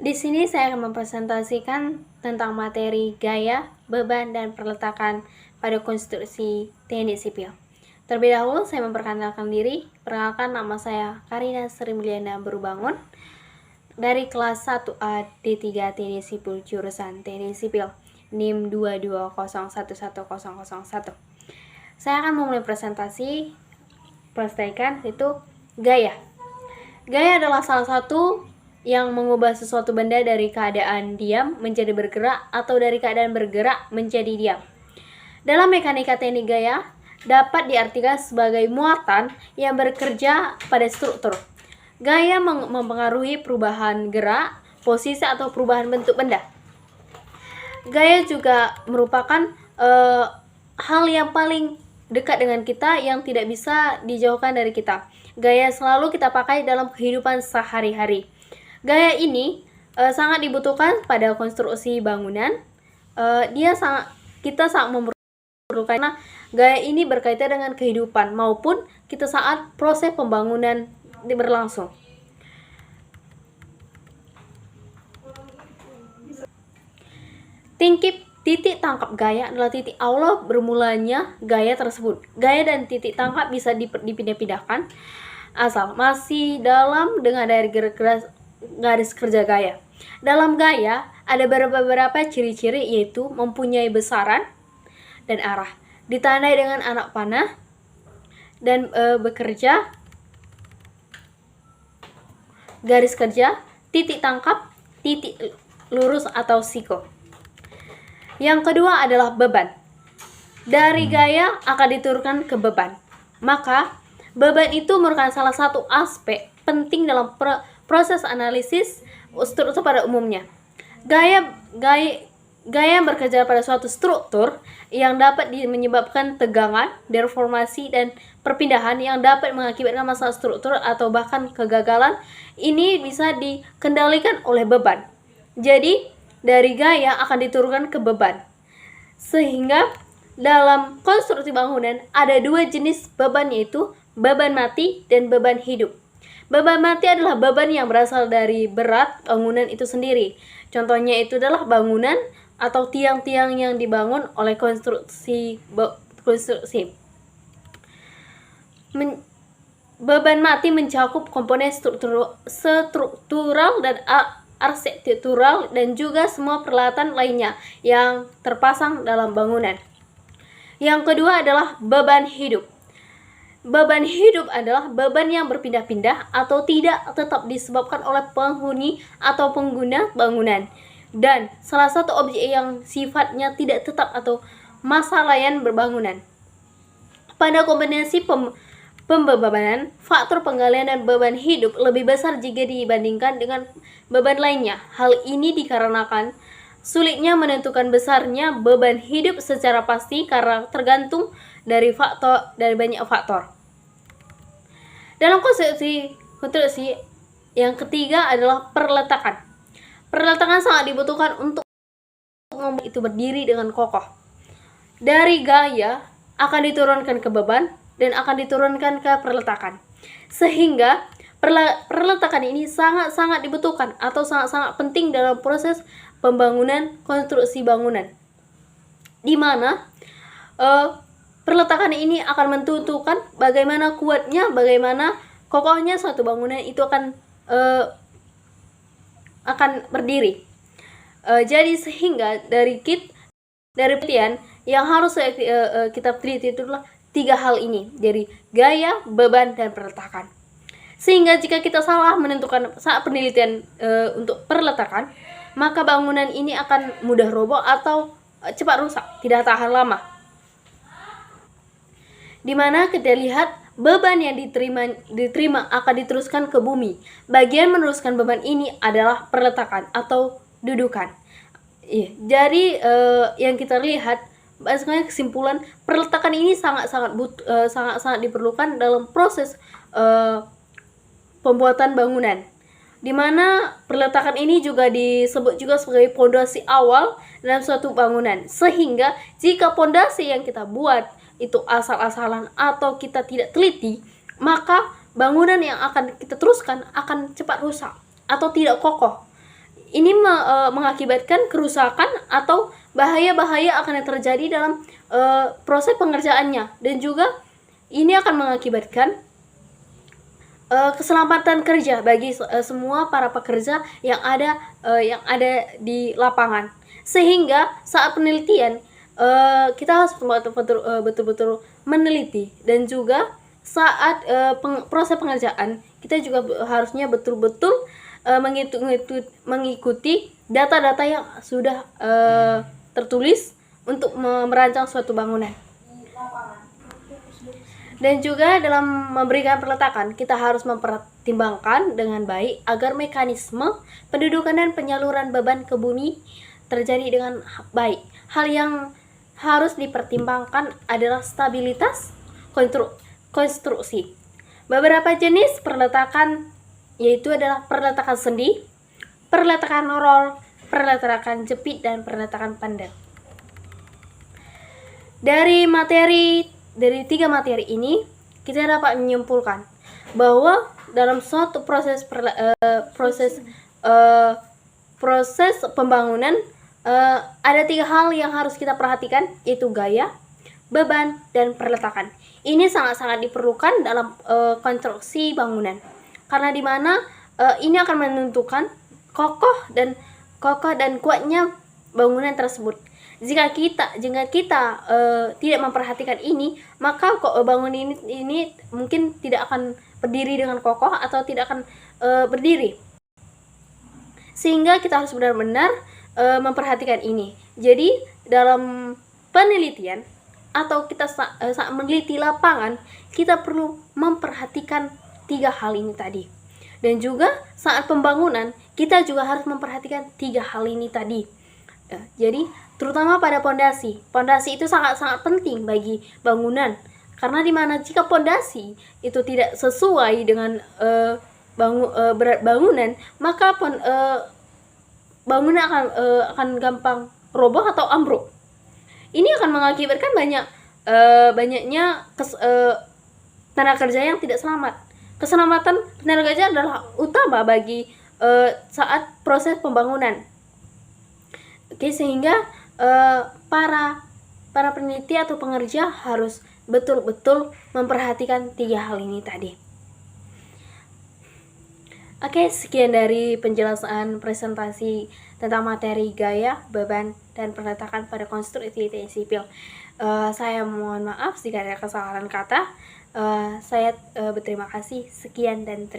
Di sini saya akan mempresentasikan tentang materi gaya, beban, dan perletakan pada konstruksi teknik sipil. Terlebih dahulu saya memperkenalkan diri. Perkenalkan, nama saya Karina Sri Mulyana Berubangun dari kelas 1A D3 Teknik Sipil jurusan Teknik Sipil NIM 220110001. Saya akan memulai presentasi itu gaya. Gaya adalah salah satu yang mengubah sesuatu benda dari keadaan diam menjadi bergerak atau dari keadaan bergerak menjadi diam. Dalam mekanika teknik gaya dapat diartikan sebagai muatan yang bekerja pada struktur. Gaya mempengaruhi perubahan gerak, posisi atau perubahan bentuk benda. Gaya juga merupakan hal yang paling dekat dengan kita yang tidak bisa dijauhkan dari kita. Gaya selalu kita pakai dalam kehidupan sehari-hari. Gaya ini sangat dibutuhkan pada konstruksi bangunan. Kita sangat memerlukan karena gaya ini berkaitan dengan kehidupan maupun kita saat proses pembangunan berlangsung. Titik tangkap gaya adalah titik awal bermulanya gaya tersebut. Gaya dan titik tangkap bisa dipindah-pindahkan asal masih dalam dengan garis kerja gaya. Dalam gaya ada beberapa ciri-ciri, yaitu mempunyai besaran dan arah, ditandai dengan anak panah, dan bekerja, garis kerja, titik tangkap, titik lurus atau siko. Yang kedua adalah beban. Dari gaya akan diturunkan ke beban. Maka beban itu merupakan salah satu aspek penting dalam proses analisis struktur pada umumnya. Gaya bekerja pada suatu struktur yang dapat menyebabkan tegangan, deformasi, dan perpindahan yang dapat mengakibatkan masalah struktur atau bahkan kegagalan. Ini bisa dikendalikan oleh beban. Jadi, dari gaya akan diturunkan ke beban. Sehingga dalam konstruksi bangunan ada dua jenis beban, yaitu beban mati dan beban hidup. Beban mati adalah beban yang berasal dari berat bangunan itu sendiri. Contohnya itu adalah bangunan atau tiang-tiang yang dibangun oleh konstruksi. Beban mati mencakup komponen struktural dan arsitektural dan juga semua peralatan lainnya yang terpasang dalam bangunan. Yang kedua adalah beban hidup. Beban hidup adalah beban yang berpindah-pindah atau tidak tetap disebabkan oleh penghuni atau pengguna bangunan, dan salah satu objek yang sifatnya tidak tetap atau masa layan berbangunan. Pada kombinasi pembebanan, faktor penggalian dan beban hidup lebih besar jika dibandingkan dengan beban lainnya. Hal ini dikarenakan sulitnya menentukan besarnya beban hidup secara pasti karena tergantung dari banyak faktor. Dalam konstruksi yang ketiga adalah perletakan. Perletakan sangat dibutuhkan untuk membuat itu berdiri dengan kokoh. Dari gaya akan diturunkan ke beban dan akan diturunkan ke perletakan. Sehingga perletakan ini sangat-sangat dibutuhkan atau sangat-sangat penting dalam proses pembangunan konstruksi bangunan, di mana perletakan ini akan menentukan bagaimana kuatnya, bagaimana kokohnya suatu bangunan itu akan berdiri. Jadi sehingga dari penelitian yang harus kita teliti itu adalah tiga hal ini, jadi gaya, beban, dan perletakan. Sehingga jika kita salah menentukan saat penelitian untuk perletakan, maka bangunan ini akan mudah roboh atau cepat rusak, tidak tahan lama. Dimana kita lihat beban yang diterima akan diteruskan ke bumi. Bagian meneruskan beban ini adalah perletakan atau dudukan. Jadi yang kita lihat, sebenarnya kesimpulan, perletakan ini sangat diperlukan dalam proses pembuatan bangunan, di mana perletakan ini juga disebut juga sebagai pondasi awal dalam suatu bangunan. Sehingga jika pondasi yang kita buat itu asal-asalan atau kita tidak teliti, maka bangunan yang akan kita teruskan akan cepat rusak atau tidak kokoh. ini mengakibatkan kerusakan atau bahaya-bahaya akan yang terjadi dalam proses pengerjaannya, dan juga ini akan mengakibatkan keselamatan kerja bagi semua para pekerja yang ada di lapangan. Sehingga saat penelitian kita harus betul-betul meneliti, dan juga saat proses pengerjaan kita juga harusnya betul-betul mengikuti data-data yang sudah tertulis untuk merancang suatu bangunan. Dan juga dalam memberikan peletakan, kita harus mempertimbangkan dengan baik agar mekanisme pendudukan dan penyaluran beban ke bumi terjadi dengan baik. Hal yang harus dipertimbangkan adalah stabilitas konstruksi. Beberapa jenis perletakan yaitu adalah perletakan sendi, perletakan roll, perletakan jepit, dan perletakan panel. Dari tiga materi ini kita dapat menyimpulkan bahwa dalam suatu proses pembangunan ada tiga hal yang harus kita perhatikan, yaitu gaya, beban, dan perletakan. Ini sangat-sangat diperlukan dalam konstruksi bangunan, karena di mana ini akan menentukan kokoh dan kuatnya bangunan tersebut. Jika kita tidak memperhatikan ini, maka bangunan ini mungkin tidak akan berdiri dengan kokoh atau tidak akan berdiri. Sehingga kita harus benar-benar memperhatikan ini. Jadi dalam penelitian atau kita saat meneliti lapangan, kita perlu memperhatikan tiga hal ini tadi. Dan juga saat pembangunan, kita juga harus memperhatikan tiga hal ini tadi. Jadi terutama pada pondasi. Pondasi itu sangat-sangat penting bagi bangunan, karena dimana jika pondasi itu tidak sesuai dengan berat bangunan, maka bangunan akan gampang roboh atau ambruk. Ini akan mengakibatkan banyaknya tenaga kerja yang tidak selamat. Keselamatan tenaga kerja adalah utama bagi saat proses pembangunan. Oke, sehingga para peneliti atau pengerja harus betul-betul memperhatikan tiga hal ini tadi. Oke, sekian dari penjelasan presentasi tentang materi gaya, beban, dan peletakan pada konstruksi sipil. Saya mohon maaf jika ada kesalahan kata. Saya berterima kasih. Sekian dan terima kasih.